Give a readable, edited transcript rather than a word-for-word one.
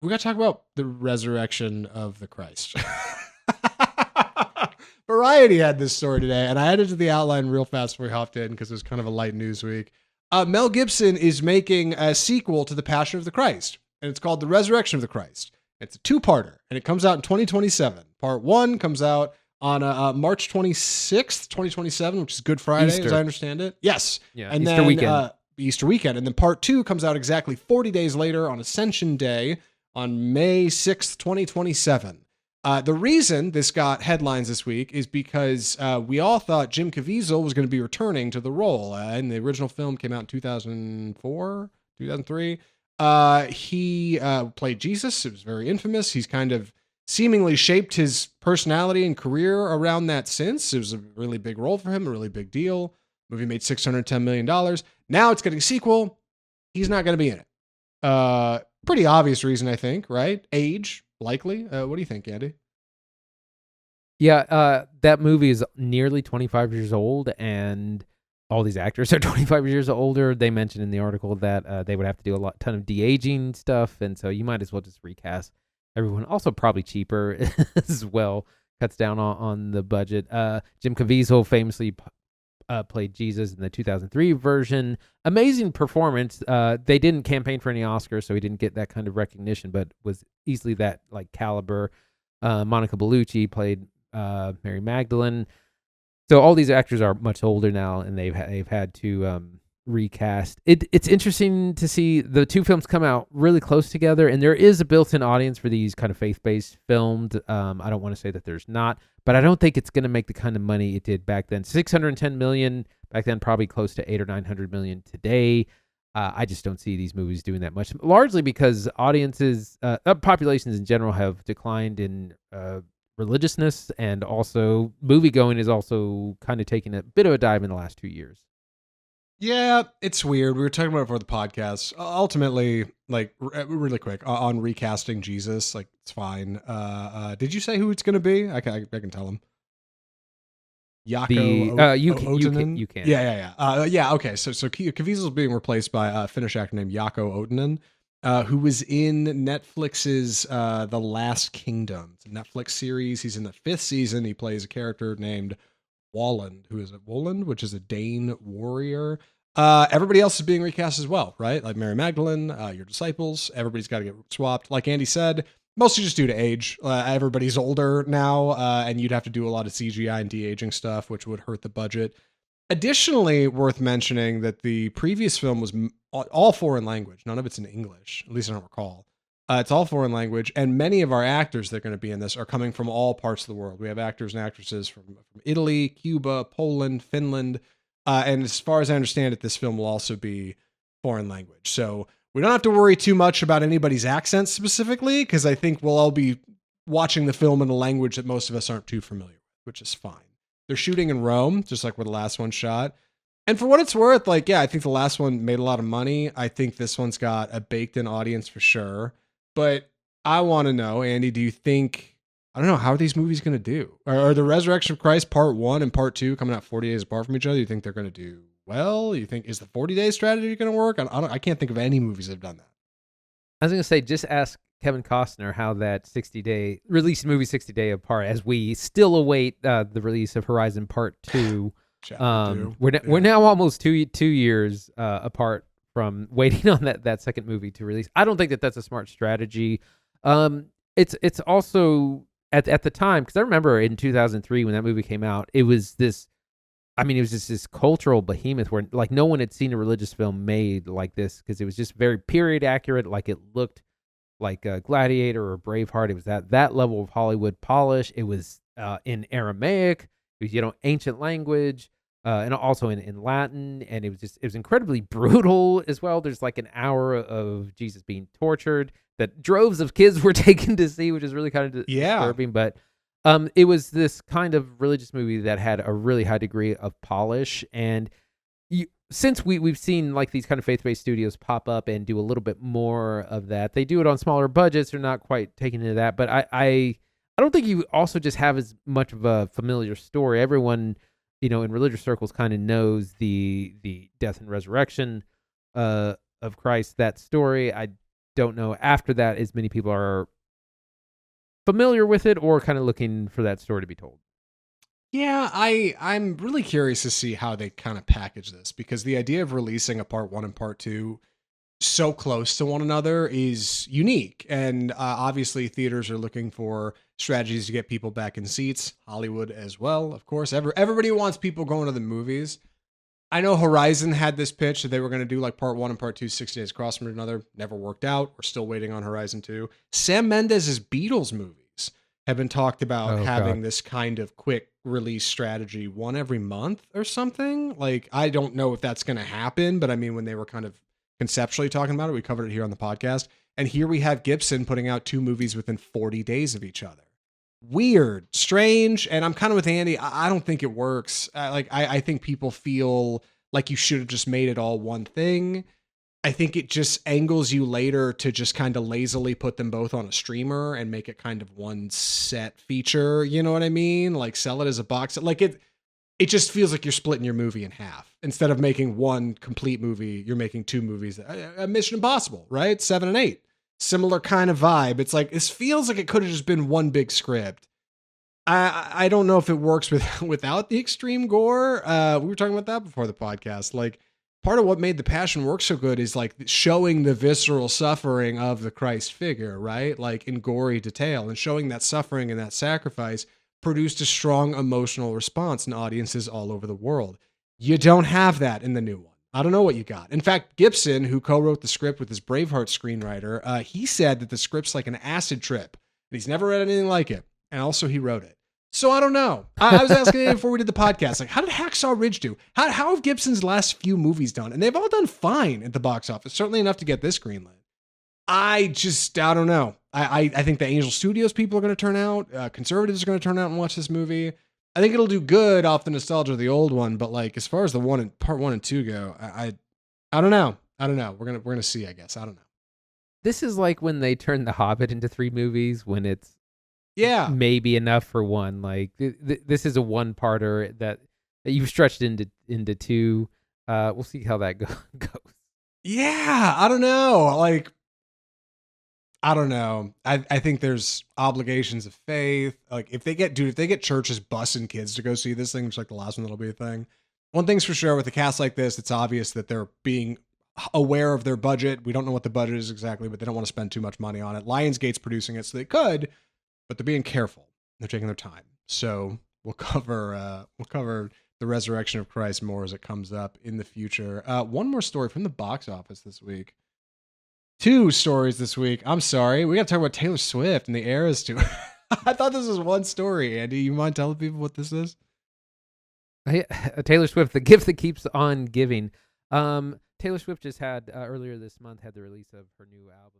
We got to talk about the resurrection of the Christ. Variety had this story today, and I added to the outline real fast before we hopped in because it was kind of a light news week. Mel Gibson is making a sequel to The Passion of the Christ, and it's called The Resurrection of the Christ. It's a two-parter, and it comes out in 2027. Part one comes out on March 26th, 2027, which is Good Friday, Easter. as I understand it. Yes. Yeah, and Easter then, weekend. Easter weekend. And then part two comes out exactly 40 days later on Ascension Day on May 6th, 2027. The reason this got headlines this week is because we all thought Jim Caviezel was going to be returning to the role. And the original film came out in 2004, 2003. He played Jesus. It was very infamous. He's kind of seemingly shaped his personality and career around that since. It was a really big role for him, a really big deal. Movie made $610 million. Now it's getting a sequel. He's not going to be in it. Pretty obvious reason, I think, right? Age, likely. What do you think, Andy? Yeah, that movie is nearly 25 years old, and all these actors are 25 years older. They mentioned in the article that they would have to do ton of de-aging stuff, and so you might as well just recast everyone. Also, probably cheaper as well. Cuts down on the budget. Jim Caviezel famously played Jesus in the 2003 version. Amazing performance. They didn't campaign for any Oscars, so he didn't get that kind of recognition, but was easily that like caliber. Monica Bellucci played Mary Magdalene. So all these actors are much older now, and they've had to recast. It's interesting to see the two films come out really close together, and there is a built-in audience for these kind of faith-based filmed. I don't want to say that there's not, but I don't think it's going to make the kind of money it did back then. 610 million back then, probably close to 800 or 900 million today. I just don't see these movies doing that much, largely because audiences, populations in general, have declined in religiousness, and also movie going is also kind of taking a bit of a dive in the last 2 years. Yeah, it's weird. We were talking about it for the podcast. Ultimately, like really quick on recasting Jesus, like it's fine. Did you say who it's going to be? I can tell him. Jaakko You can. Yeah. Okay. So Caviezel is being replaced by a Finnish actor named Jaakko Ootinen, who was in Netflix's The Last Kingdom. It's a Netflix series. He's in the 5th season. He plays a character named Walland, who is Woland, which is a Dane warrior. Everybody else is being recast as well, right? Like Mary Magdalene, your disciples. Everybody's got to get swapped. Like Andy said, mostly just due to age. Everybody's older now, and you'd have to do a lot of CGI and de-aging stuff, which would hurt the budget. Additionally, worth mentioning that the previous film was all foreign language. None of it's in English, at least I don't recall. It's all foreign language, and many of our actors that are going to be in this are coming from all parts of the world. We have actors and actresses from Italy, Cuba, Poland, Finland, and as far as I understand it, this film will also be foreign language. So we don't have to worry too much about anybody's accent specifically, because I think we'll all be watching the film in a language that most of us aren't too familiar with, which is fine. They're shooting in Rome, just like where the last one shot. And for what it's worth, like, yeah, I think the last one made a lot of money. I think this one's got a baked-in audience for sure. But I want to know, Andy, do you think, I don't know, how are these movies going to do? Are the Resurrection of Christ Part 1 and Part 2 coming out 40 days apart from each other? Do you think they're going to do well? You think, is the 40-day strategy going to work? I can't think of any movies that have done that. I was going to say, just ask Kevin Costner how that 60-day release movie 60 day apart, as we still await the release of Horizon Part 2. We're now almost two years apart from waiting on that second movie to release. I don't think that that's a smart strategy. It's also at the time, because I remember in 2003 when that movie came out, it was this. I mean, it was just this cultural behemoth where like no one had seen a religious film made like this, because it was just very period accurate. Like it looked like a Gladiator or Braveheart. It was that level of Hollywood polish. It was in Aramaic. It was, ancient language, and also in Latin. And it was incredibly brutal as well. There's like an hour of Jesus being tortured that droves of kids were taken to see, which is really kind of disturbing. But it was this kind of religious movie that had a really high degree of polish. And since we've seen like these kind of faith-based studios pop up and do a little bit more of that, they do it on smaller budgets. They're not quite taking into that. But I don't think you also just have as much of a familiar story. Everyone, in religious circles kind of knows the death and resurrection of Christ, that story. I don't know after that as many people are familiar with it or kind of looking for that story to be told. Yeah, I'm really curious to see how they kind of package this, because the idea of releasing a part 1 and part 2 so close to one another is unique. And obviously theaters are looking for strategies to get people back in seats. Hollywood as well, of course. Everybody wants people going to the movies. I know Horizon had this pitch that they were going to do like part 1 and part 2, 6 days across from another. Never worked out. We're still waiting on Horizon 2. Sam Mendes' Beatles movies have been talked about having this kind of quick release strategy, one every month or something. Like, I don't know if that's going to happen, but I mean, when they were kind of conceptually talking about it, we covered it here on the podcast. And here we have Gibson putting out 2 movies within 40 days of each other. Weird, strange, and I'm kind of with Andy. I don't think it works. I think people feel like you should have just made it all one thing. I think it just angles you later to just kind of lazily put them both on a streamer and make it kind of one set feature. You know what I mean? Like, sell it as a box set. Like, it just feels like you're splitting your movie in half. Instead of making one complete movie, you're making 2 movies. Mission Impossible, right? 7 and 8. Similar kind of vibe. It's like, this feels like it could have just been one big script. I don't know if it works without the extreme gore. We were talking about that before the podcast. Like, part of what made The Passion work so good is like showing the visceral suffering of the Christ figure, right? Like, in gory detail, and showing that suffering and that sacrifice produced a strong emotional response in audiences all over the world. You don't have that in the new one. I don't know what you got. In fact, Gibson, who co-wrote the script with his Braveheart screenwriter, he said that the script's like an acid trip. And he's never read anything like it. And also he wrote it. So I don't know. I was asking him before we did the podcast, like, how did Hacksaw Ridge do? How have Gibson's last few movies done? And they've all done fine at the box office. Certainly enough to get this greenlit. I don't know. I think the Angel Studios people are going to turn out. Conservatives are going to turn out and watch this movie. I think it'll do good off the nostalgia of the old one, but like, as far as the part 1 and 2 go, I don't know. We're gonna see, I guess. I don't know. This is like when they turned The Hobbit into 3 movies, when it's maybe enough for one. Like, this is a one-parter that you've stretched into 2. We'll see how that goes. Yeah, I don't know. Like, I don't know. I think there's obligations of faith. Like, if they get churches busing kids to go see this thing, which like the last one that'll be a thing. One thing's for sure, with a cast like this, it's obvious that they're being aware of their budget. We don't know what the budget is exactly, but they don't want to spend too much money on it. Lionsgate's producing it, so they could, but they're being careful. They're taking their time. So we'll cover the Resurrection of Christ more as it comes up in the future. One more story from the box office this week. 2 stories this week. I'm sorry. We got to talk about Taylor Swift and the Eras Tour. I thought this was one story. Andy, you mind telling people what this is? Taylor Swift, the gift that keeps on giving. Taylor Swift just had, earlier this month, had the release of her new album,